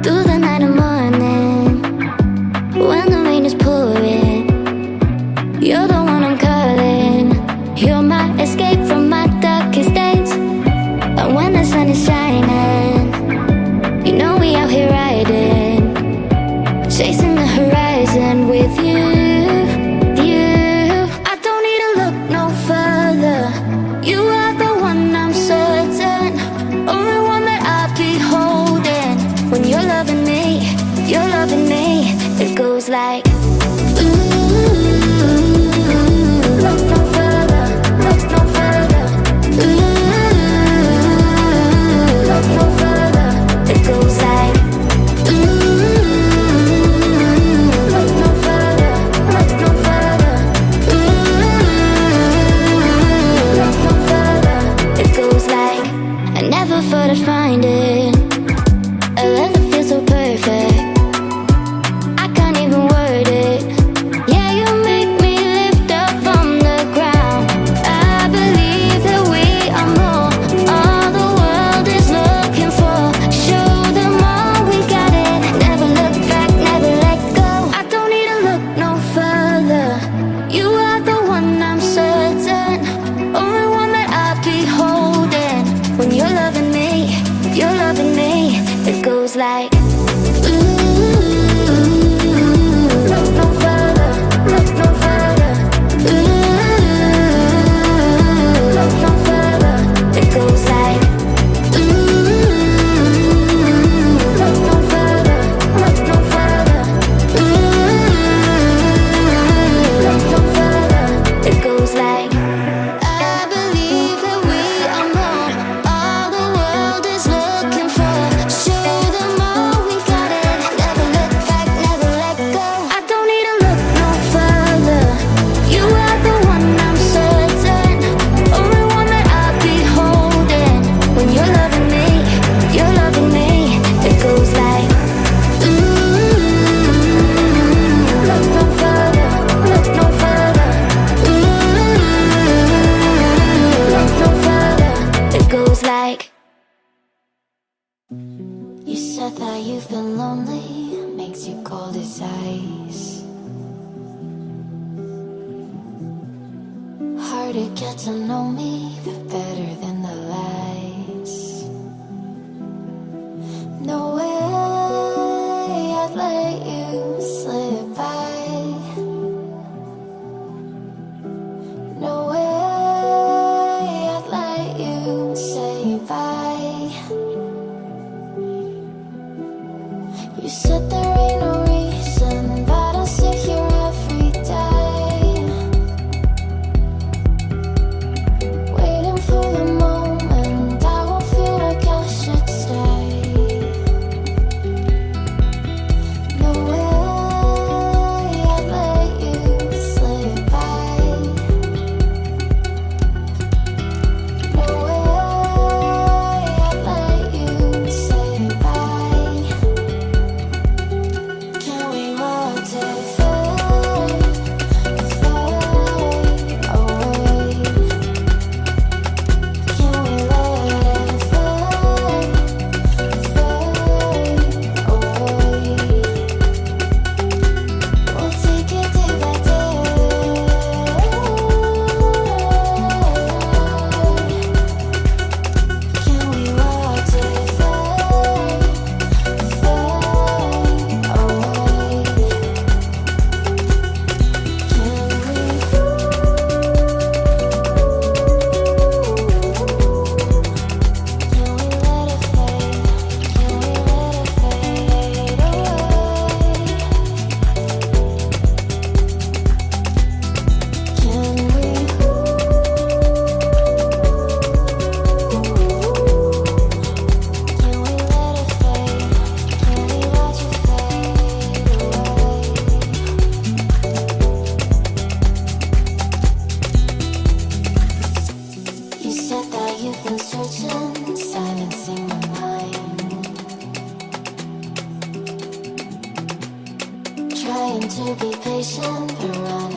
through the night and morning. When the rain is pouring, you're the one I'm calling. You're my escape from my darkest days. And when the sun is shining, you know we out here riding, chasing the horizon with you. I don't need to look no further. You are the one I'm certain, only one that I'll be holding. When you're loving me, you're loving me. It goes like look no further, look no further. Look no further. It goes like look no further, look no further. Look no further. It goes like I never thought I'd find it, a love that feels so perfect. I can't even word it. Yeah, you make me lift up from the ground. I believe that we are more, all the world is looking for. Show them all we got it. Never look back, never let go. I don't need to look no further. You are the one I'm certain, only one that I'll be holding. When you're loving me, you're loving me. It goes like look no further, look no further. Look no further. It goes like look no further, look no further. Look no further. It goes like I believe that we are more, all the world is looking for. Show them all we got it. Never look back, never let go. I don't need to look no further. You are the one I'm certain, only one that I'll be holding. When you're loving me, you're loving me. It goes like look no further, look no further. Look no further. It goes like you said that you've been lonely, makes you cold as ice. Hard to get to know me, but better than the lies. No way I'd let you slip by. No way I'd let you say bye. You said there ain't no reason, but I'll sit here every day, waiting for the moment I won't feel like I should stay. No way I'd let you slip by. No way I'd let you say bye. Can we watch it fade, fade away? Can we let it fade, fade away? We'll take it day by day. Can we watch it fade, fade away? You said that you've been searching, silencing my mind, trying to be patient but running